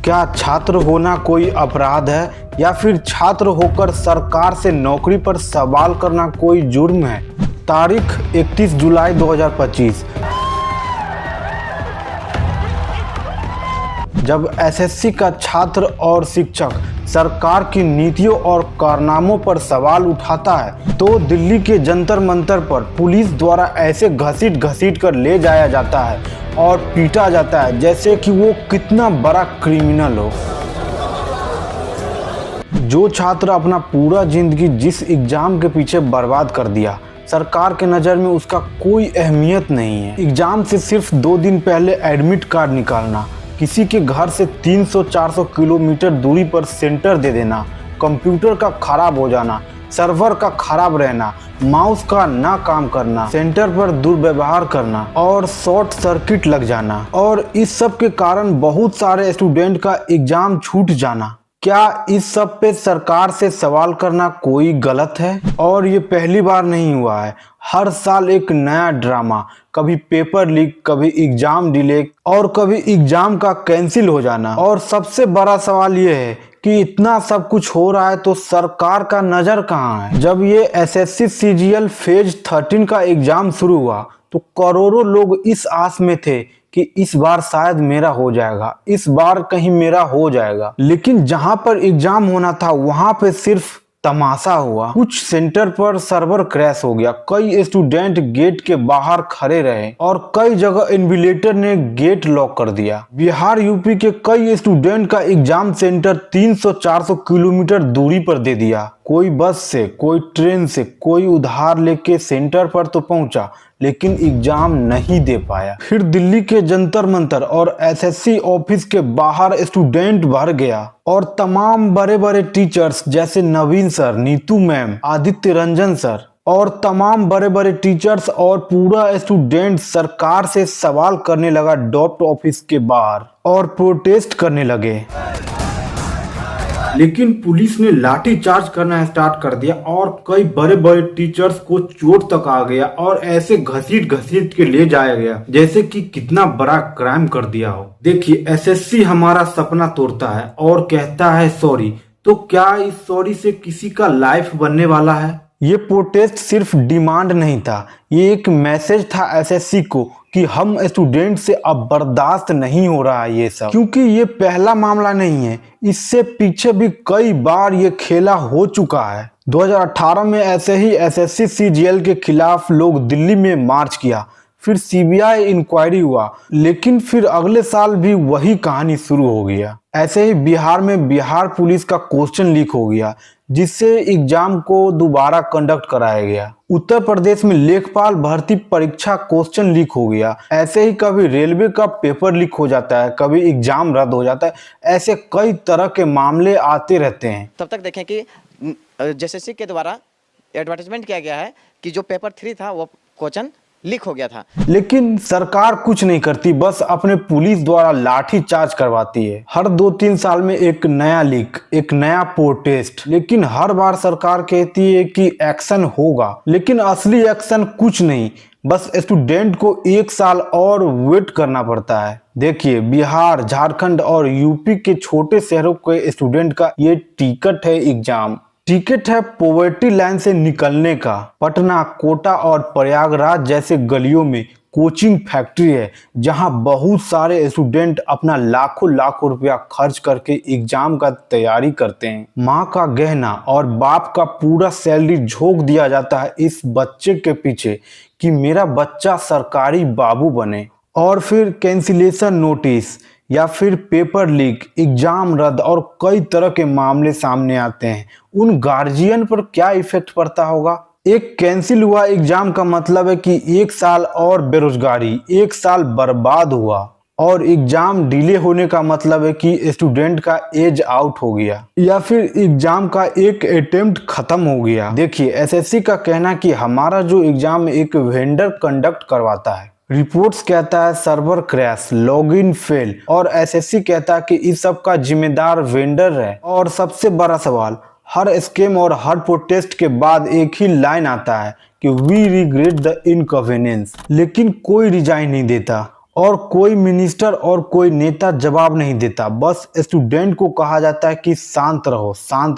क्या छात्र होना कोई अपराध है या फिर छात्र होकर सरकार से नौकरी पर सवाल करना कोई जुर्म है? तारीख 31 जुलाई 2025। जब एसएससी का छात्र और शिक्षक सरकार की नीतियों और कारनामों पर सवाल उठाता है तो दिल्ली के जंतर मंतर पर पुलिस द्वारा ऐसे घसीट घसीट कर ले जाया जाता है और पीटा जाता है जैसे कि वो कितना बड़ा क्रिमिनल हो। जो छात्र अपना पूरा जिंदगी जिस एग्जाम के पीछे बर्बाद कर दिया, सरकार के नज़र में उसका कोई अहमियत नहीं है। एग्जाम से सिर्फ 2 दिन पहले एडमिट कार्ड निकालना, किसी के घर से 300-400 किलोमीटर दूरी पर सेंटर दे देना, कंप्यूटर का खराब हो जाना, सर्वर का खराब रहना, माउस का ना काम करना, सेंटर पर दुर्व्यवहार करना और शॉर्ट सर्किट लग जाना, और इस सब के कारण बहुत सारे स्टूडेंट का एग्जाम छूट जाना। क्या इस सब पे सरकार से सवाल करना कोई गलत है? और ये पहली बार नहीं हुआ है। हर साल एक नया ड्रामा, कभी पेपर लीक, कभी एग्जाम डिले और कभी एग्जाम का कैंसिल हो जाना। और सबसे बड़ा सवाल ये है कि इतना सब कुछ हो रहा है तो सरकार का नज़र कहाँ है? जब ये एसएससी सीजीएल फेज 13 का एग्जाम शुरू हुआ तो करोड़ों लोग इस आस में थे कि इस बार शायद मेरा हो जाएगा, इस बार कहीं मेरा हो जाएगा। लेकिन जहां पर एग्जाम होना था वहां पे सिर्फ तमाशा हुआ। कुछ सेंटर पर सर्वर क्रैश हो गया, कई स्टूडेंट गेट के बाहर खड़े रहे और कई जगह इन्विजिलेटर ने गेट लॉक कर दिया। बिहार यूपी के कई स्टूडेंट का एग्जाम सेंटर 300-400 किलोमीटर दूरी पर दे दिया। कोई बस से, कोई ट्रेन से, कोई उधार लेके सेंटर पर तो पहुंचा लेकिन एग्जाम नहीं दे पाया। फिर दिल्ली के जंतर मंतर और एसएससी ऑफिस के बाहर स्टूडेंट भर गया और तमाम बड़े बड़े टीचर्स जैसे Naveen sir, Neetu ma'am, Aditya Ranjan sir और तमाम बड़े बड़े टीचर्स और पूरा स्टूडेंट सरकार से सवाल करने लगा डॉप्ट ऑफिस के बाहर और प्रोटेस्ट करने लगे। लेकिन पुलिस ने लाठी चार्ज करना स्टार्ट कर दिया और कई बड़े बड़े टीचर्स को चोट तक आ गया और ऐसे घसीट घसीट के ले जाया गया जैसे कि कितना बड़ा क्राइम कर दिया हो। देखिए, एसएससी हमारा सपना तोड़ता है और कहता है सॉरी, तो क्या इस सॉरी से किसी का लाइफ बनने वाला है? ये प्रोटेस्ट सिर्फ डिमांड नहीं था, ये एक मैसेज था एसएससी को कि हम स्टूडेंट से अब बर्दाश्त नहीं हो रहा है ये सब। क्योंकि ये पहला मामला नहीं है, इससे पीछे भी कई बार ये खेला हो चुका है। 2018 में ऐसे ही एसएससी सीजीएल के खिलाफ लोग दिल्ली में मार्च किया, फिर सीबीआई इंक्वायरी हुआ, लेकिन फिर अगले साल भी वही कहानी शुरू हो गया। ऐसे ही बिहार में बिहार पुलिस का क्वेश्चन लीक हो गया जिससे एग्जाम को दोबारा कंडक्ट कराया गया। उत्तर प्रदेश में लेखपाल भर्ती परीक्षा क्वेश्चन लीक हो गया। ऐसे ही कभी रेलवे का पेपर लीक हो जाता है, कभी एग्जाम रद्द हो जाता है। ऐसे कई तरह के मामले आते रहते हैं। तब तक देखें कि जेएसएससी के द्वारा एडवर्टाइजमेंट किया गया है कि जो पेपर 3 था वो क्वेश्चन लीक हो गया था, लेकिन सरकार कुछ नहीं करती, बस अपने पुलिस द्वारा लाठी चार्ज करवाती है। हर 2-3 साल में एक नया लीक, एक नया प्रोटेस्ट, लेकिन हर बार सरकार कहती है कि एक्शन होगा, लेकिन असली एक्शन कुछ नहीं, बस स्टूडेंट को 1 साल और वेट करना पड़ता है। देखिए, बिहार, झारखंड और यूपी के छोटे शहरों के स्टूडेंट का ये टिकट है एग्जाम, टिकट है पॉवर्टी लाइन से निकलने का। पटना, कोटा और प्रयागराज जैसे गलियों में कोचिंग फैक्ट्री है जहां बहुत सारे स्टूडेंट अपना लाखों लाखों रुपया खर्च करके एग्जाम का तैयारी करते हैं। माँ का गहना और बाप का पूरा सैलरी झोंक दिया जाता है इस बच्चे के पीछे कि मेरा बच्चा सरकारी बाबू बने। और फिर कैंसिलेशन नोटिस या फिर पेपर लीक, एग्जाम रद्द और कई तरह के मामले सामने आते हैं। उन गार्जियन पर क्या इफेक्ट पड़ता होगा? एक कैंसिल हुआ एग्जाम का मतलब है कि 1 साल और बेरोजगारी, 1 साल बर्बाद हुआ। और एग्जाम डिले होने का मतलब है कि स्टूडेंट का एज आउट हो गया या फिर एग्जाम का एक अटेम्प्ट खत्म हो गया। देखिए, एसएससी का कहना कि हमारा जो एग्जाम एक वेंडर कंडक्ट करवाता है, रिपोर्ट्स कहता है सर्वर क्रैश, लॉगिन फेल, और एसएससी कहता है कि इस सब का जिम्मेदार वेंडर है। और सबसे बड़ा सवाल, हर स्कैम और हर प्रोटेस्ट के बाद एक ही लाइन आता है कि वी रिग्रेट द इनकन्वीनियंस, लेकिन कोई रिजाइन नहीं देता और कोई मिनिस्टर और कोई नेता जवाब नहीं देता। बस स्टूडेंट को कहा जाता है कि शांत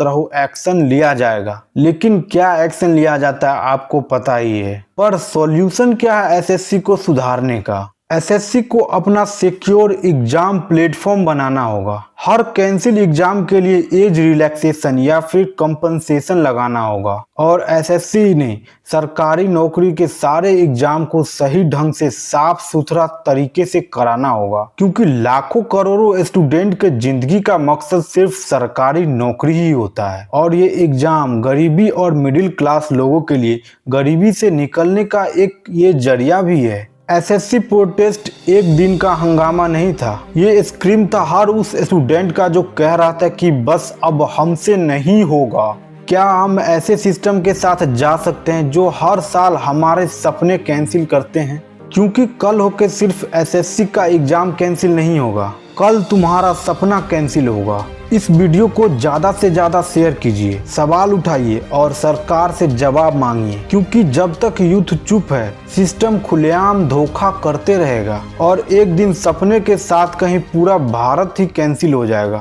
रहो, एक्शन लिया जाएगा। लेकिन क्या एक्शन लिया जाता है आपको पता ही है। पर सॉल्यूशन क्या है एसएससी को सुधारने का? एसएससी को अपना सिक्योर एग्जाम प्लेटफॉर्म बनाना होगा। हर कैंसिल एग्जाम के लिए एज रिलैक्सेशन या फिर कंपनसेशन लगाना होगा। और एसएससी ने सरकारी नौकरी के सारे एग्जाम को सही ढंग से साफ सुथरा तरीके से कराना होगा, क्योंकि लाखों करोड़ों स्टूडेंट के जिंदगी का मकसद सिर्फ सरकारी नौकरी ही होता है। और ये एग्जाम गरीबी और मिडिल क्लास लोगों के लिए गरीबी से निकलने का एक ये जरिया भी है। एसएससी प्रोटेस्ट एक दिन का हंगामा नहीं था, ये स्क्रीम था हर उस स्टूडेंट का जो कह रहा था कि बस अब हमसे नहीं होगा। क्या हम ऐसे सिस्टम के साथ जा सकते हैं जो हर साल हमारे सपने कैंसिल करते हैं? क्योंकि कल होके सिर्फ एसएससी का एग्जाम कैंसिल नहीं होगा, कल तुम्हारा सपना कैंसिल होगा। इस वीडियो को ज्यादा से ज्यादा शेयर कीजिए, सवाल उठाइए और सरकार से जवाब मांगिए, क्योंकि जब तक यूथ चुप है सिस्टम खुलेआम धोखा करते रहेगा और एक दिन सपने के साथ कहीं पूरा भारत ही कैंसिल हो जाएगा।